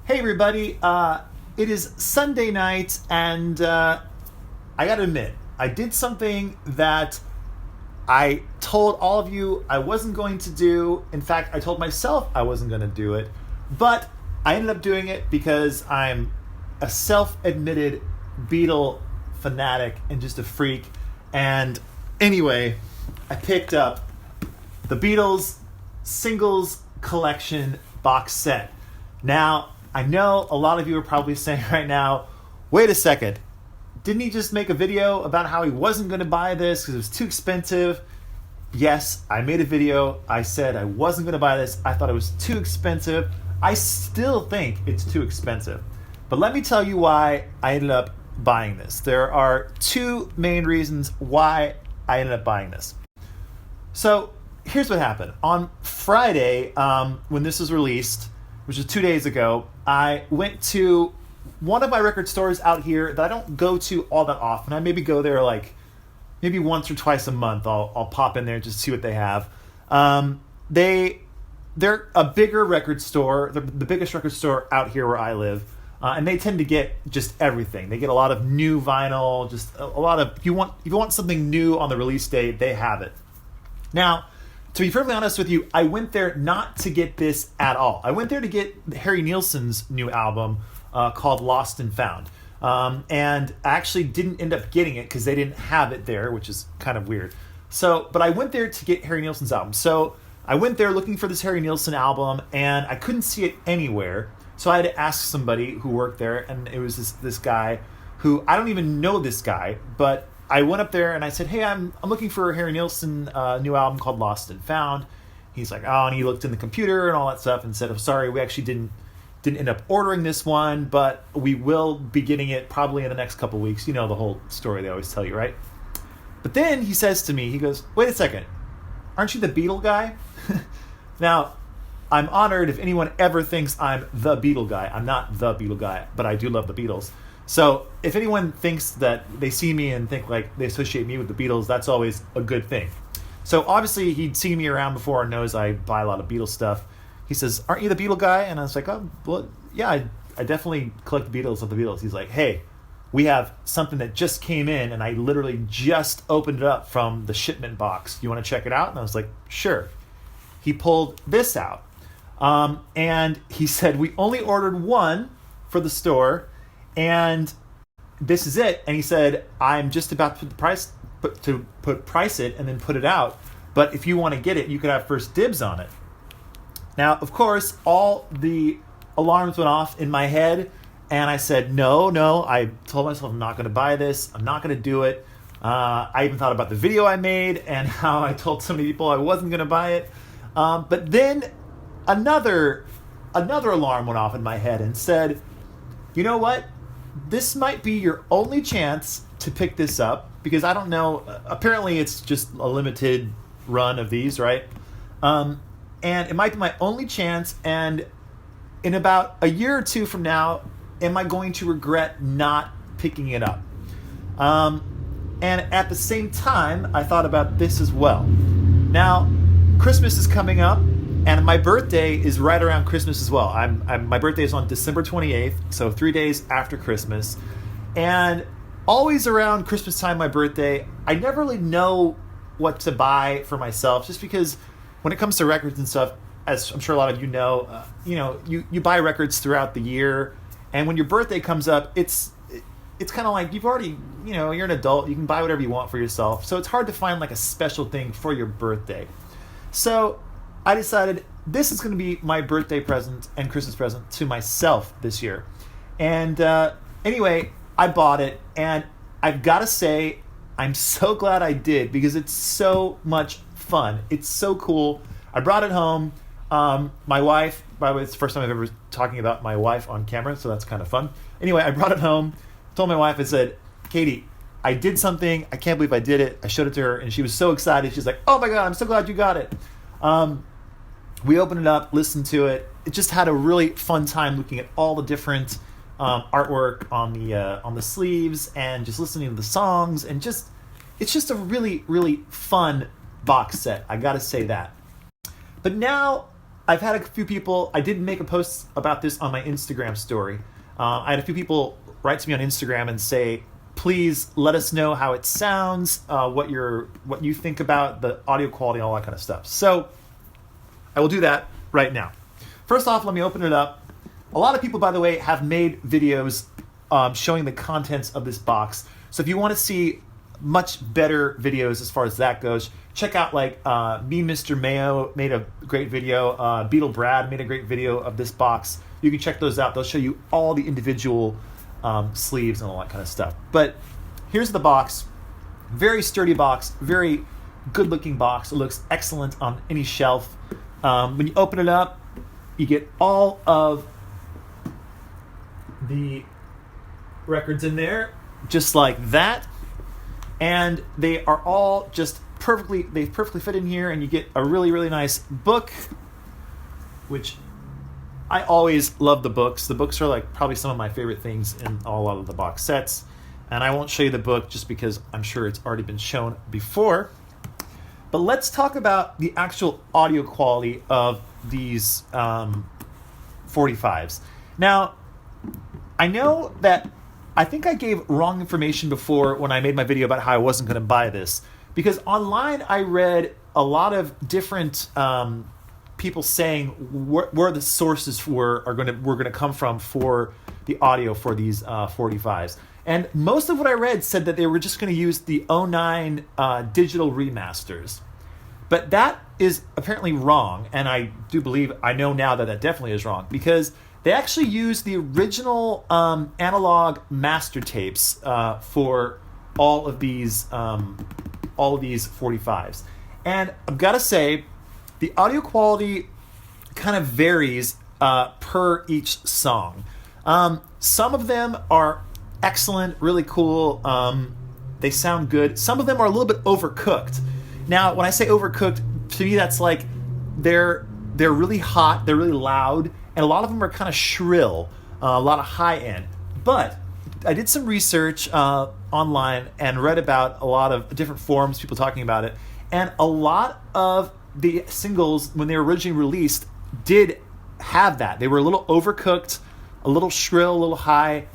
Hey everybody, it is Sunday night and I gotta admit, I did something that I told all of you I wasn't going to do. In fact, I told myself I wasn't going to do it, but I ended up doing it because I'm a self-admitted Beatle fanatic and just a freak. And anyway, I picked up the Beatles Singles Collection box set. Now, I know a lot of you are probably saying right now, wait a second, didn't he just make a video about how he wasn't going to buy this because it was too expensive? Yes, I made a video. I said I wasn't going to buy this. I thought it was too expensive. I still think it's too expensive. But let me tell you why I ended up buying this. There are two main reasons why I ended up buying this. So here's what happened. On Friday, when this was released, which was 2 days ago, I went to one of my record stores out here that I don't go to all that often. I maybe go there like maybe once or twice a month. I'll pop in there just to see what they have. They're a bigger record store. They're the biggest record store out here where I live. And they tend to get just everything. They get a lot of new vinyl, just a lot of, if you want something new on the release date, they have it. Now, to be perfectly honest with you, I went there not to get this at all. I went there to get Harry Nilsson's new album called Lost and Found. And I actually didn't end up getting it because they didn't have it there, which is kind of weird. But I went there to get Harry Nilsson's album. So I went there looking for this Harry Nilsson album, and I couldn't see it anywhere. So I had to ask somebody who worked there, and it was this guy who, I don't even know this guy, but I went up there and I said, hey, I'm looking for a Harry Nilsson new album called Lost and Found. He's like, oh, and he looked in the computer and all that stuff and said, I'm sorry, we actually didn't end up ordering this one, but we will be getting it probably in the next couple weeks. You know the whole story they always tell you, right? But then he says to me, he goes, wait a second, aren't you the Beatle guy? Now, I'm honored if anyone ever thinks I'm the Beatle guy. I'm not the Beatle guy, but I do love the Beatles. So if anyone thinks that they see me and think like they associate me with the Beatles, that's always a good thing. So obviously he'd seen me around before and knows I buy a lot of Beatles stuff. He says, aren't you the Beatle guy? And I was like, oh, well, yeah, I definitely collect the Beatles of the Beatles. He's like, hey, we have something that just came in and I literally just opened it up from the shipment box. You want to check it out? And I was like, sure. He pulled this out. And he said, we only ordered one for the store, and this is it. And he said, I'm just about to price it and then put it out. But if you want to get it, you could have first dibs on it. Now, of course, all the alarms went off in my head, and I said, no. I told myself I'm not going to buy this. I'm not going to do it. I even thought about the video I made and how I told so many people I wasn't going to buy it. But then another alarm went off in my head and said, you know what? This might be your only chance to pick this up, because I don't know. Apparently, it's just a limited run of these, right? And it might be my only chance. And in about a year or two from now, am I going to regret not picking it up? And at the same time, I thought about this as well. Now, Christmas is coming up, and my birthday is right around Christmas as well. My birthday is on December 28th, so 3 days after Christmas. And always around Christmas time, my birthday, I never really know what to buy for myself, just because when it comes to records and stuff, as I'm sure a lot of you know, you buy records throughout the year, and when your birthday comes up, it's kind of like you've already, you're an adult, you can buy whatever you want for yourself. So it's hard to find like a special thing for your birthday. So I decided this is going to be my birthday present and Christmas present to myself this year. And anyway, I bought it, and I've got to say, I'm so glad I did, because it's so much fun. It's so cool. I brought it home. My wife, by the way, it's the first time I've ever talking about my wife on camera, so that's kind of fun. Anyway, I brought it home, told my wife, I said, Katie, I did something. I can't believe I did it. I showed it to her, and she was so excited. She's like, oh my God, I'm so glad you got it. We opened it up, listened to it. It just had a really fun time looking at all the different artwork on the sleeves, and just listening to the songs, and it's just a really, really fun box set. I gotta say that. But now I've had a few people, I did make a post about this on my Instagram story. I had a few people write to me on Instagram and say, please let us know how it sounds, what you think about the audio quality, all that kind of stuff. So I will do that right now. First off, let me open it up. A lot of people, by the way, have made videos showing the contents of this box. So if you want to see much better videos as far as that goes, check out me, Mr. Mayo made a great video. Beatle Brad made a great video of this box. You can check those out. They'll show you all the individual sleeves and all that kind of stuff. But here's the box. Very sturdy box. Very good looking box. It looks excellent on any shelf. When you open it up, you get all of the records in there, just like that. And they are all just they perfectly fit in here, and you get a really, really nice book, which I always love the books. The books are like probably some of my favorite things in a lot of the box sets. And I won't show you the book just because I'm sure it's already been shown before. But let's talk about the actual audio quality of these 45s. Now, I know that I think I gave wrong information before when I made my video about how I wasn't going to buy this. Because online I read a lot of different people saying where the sources were going to come from for the audio for these 45s. And most of what I read said that they were just going to use the '09 digital remasters. But that is apparently wrong, and I know now that definitely is wrong, because they actually used the original analog master tapes for all of these 45s. And I've got to say, the audio quality kind of varies per each song. Some of them are excellent, really cool. They sound good. Some of them are a little bit overcooked. Now, when I say overcooked, to me that's like they're really hot, they're really loud, and a lot of them are kind of shrill, a lot of high end. But I did some research online and read about a lot of different forums, people talking about it, and a lot of the singles, when they were originally released, did have that. They were a little overcooked, a little shrill, a little high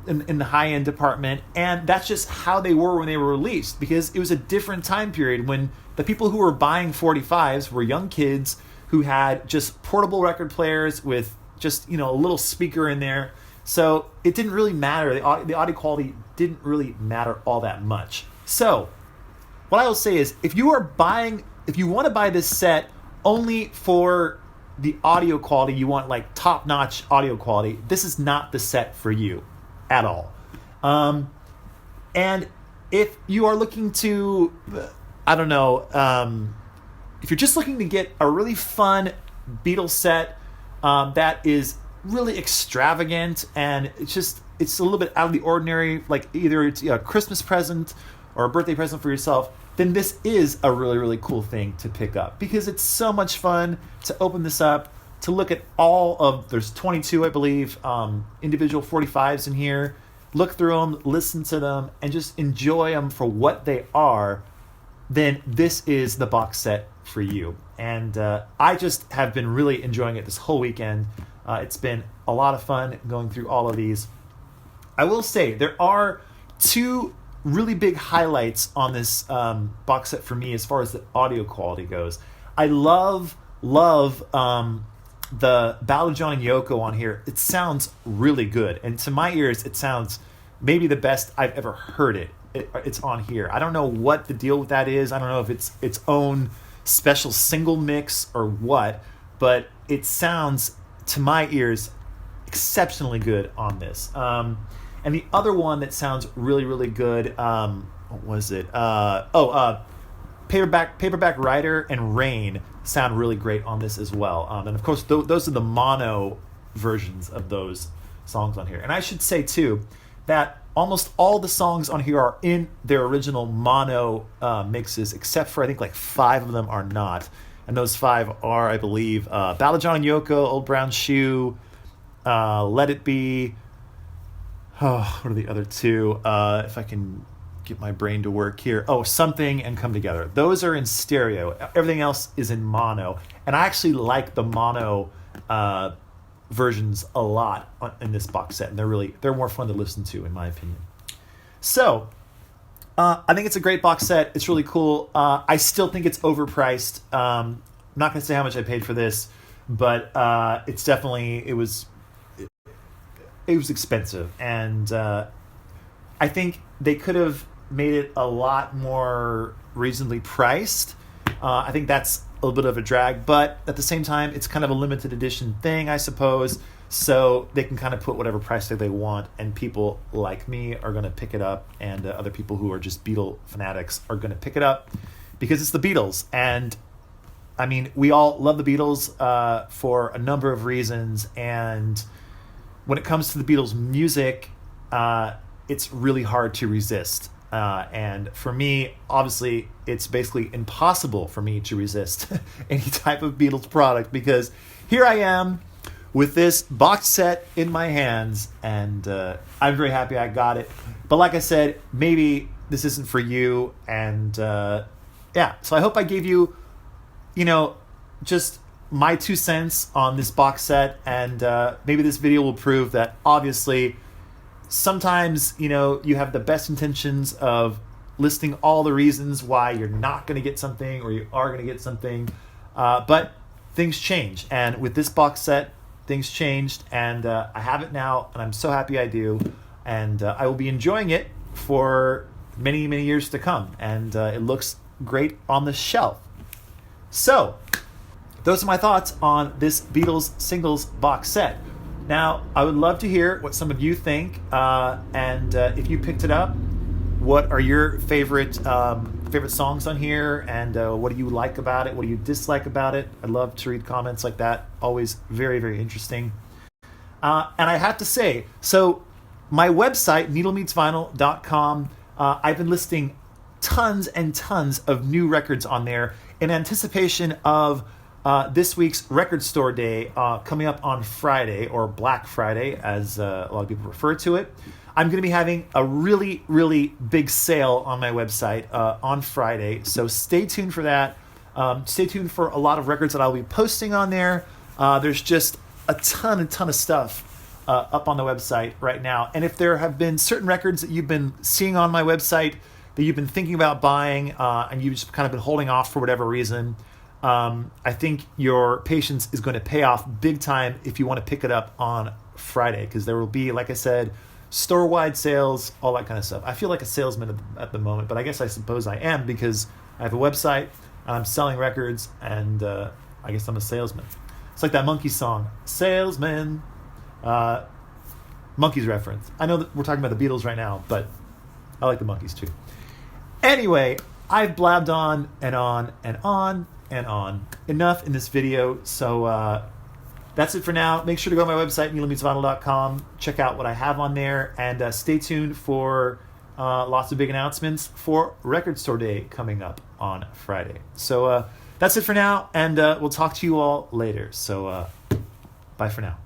in the high-end department, and that's just how they were when they were released, because it was a different time period when the people who were buying 45s were young kids who had just portable record players with just, a little speaker in there. So it didn't really matter. The audio quality didn't really matter all that much. So what I will say is, if you want to buy this set only for the audio quality, you want like top-notch audio quality, this is not the set for you at all. And if you are looking to, if you're just looking to get a really fun Beatles set that is really extravagant and it's a little bit out of the ordinary, like either it's a Christmas present or a birthday present for yourself, then this is a really, really cool thing to pick up, because it's so much fun to open this up, to look at there's 22, I believe, individual 45s in here, look through them, listen to them, and just enjoy them for what they are. Then this is the box set for you. And I just have been really enjoying it this whole weekend. It's been a lot of fun going through all of these. I will say there are two really big highlights on this box set for me as far as the audio quality goes. I love the Ballad of John and Yoko on here. It sounds really good, and to my ears it sounds maybe the best I've ever heard it. It's on here. I don't know what the deal with that is. I don't know if it's its own special single mix or what, but it sounds to my ears exceptionally good on this. And the other one that sounds really, really good, what was it? Paperback Writer and Rain sound really great on this as well. And of course, those are the mono versions of those songs on here. And I should say too that almost all the songs on here are in their original mono mixes, except for I think like 5 of them are not. And those 5 are, I believe, Ballad of John and Yoko, Old Brown Shoe, Let It Be. Oh, what are the other 2? If I can get my brain to work here. Oh, Something and Come Together. Those are in stereo. Everything else is in mono. And I actually like the mono versions a lot in this box set. And they're more fun to listen to, in my opinion. So, I think it's a great box set. It's really cool. I still think it's overpriced. I'm not going to say how much I paid for this, but it's definitely, it was expensive. And I think they could have made it a lot more reasonably priced. I think that's a little bit of a drag, but at the same time, it's kind of a limited edition thing, I suppose. So they can kind of put whatever price tag they want, and people like me are going to pick it up, and other people who are just Beatle fanatics are going to pick it up because it's the Beatles. And I mean, we all love the Beatles for a number of reasons, and when it comes to the Beatles music, it's really hard to resist. And for me, obviously, it's basically impossible for me to resist any type of Beatles product, because here I am with this box set in my hands, and I'm very happy I got it. But like I said, maybe this isn't for you, and yeah. So I hope I gave you, just my 2 cents on this box set, and maybe this video will prove that obviously sometimes, you have the best intentions of listing all the reasons why you're not going to get something or you are going to get something, but things change. And with this box set, things changed, and I have it now, and I'm so happy I do, and I will be enjoying it for many, many years to come, and it looks great on the shelf. So, those are my thoughts on this Beatles Singles box set. Now, I would love to hear what some of you think, and if you picked it up, what are your favorite songs on here, and what do you like about it? What do you dislike about it? I'd love to read comments like that. Always very, very interesting. And I have to say, so my website, needlemeetsvinyl.com, I've been listing tons and tons of new records on there in anticipation of this week's Record Store Day coming up on Friday, or Black Friday, as a lot of people refer to it. I'm going to be having a really, really big sale on my website on Friday, so stay tuned for that. Stay tuned for a lot of records that I'll be posting on there. There's just a ton of stuff up on the website right now. And if there have been certain records that you've been seeing on my website that you've been thinking about buying, and you've just kind of been holding off for whatever reason, I think your patience is going to pay off big time if you want to pick it up on Friday, because there will be, like I said, store-wide sales, all that kind of stuff. I feel like a salesman at the moment, but I guess I suppose I am, because I have a website and I'm selling records, and I guess I'm a salesman. It's like that Monkees song, Salesman. Monkees reference. I know that we're talking about the Beatles right now, but I like the Monkees too. Anyway, I've blabbed on and on and on and on. Enough in this video, so that's it for now. Make sure to go to my website, needlemeetsvinyl.com, check out what I have on there, and stay tuned for lots of big announcements for Record Store Day coming up on Friday. So that's it for now, and we'll talk to you all later. So bye for now.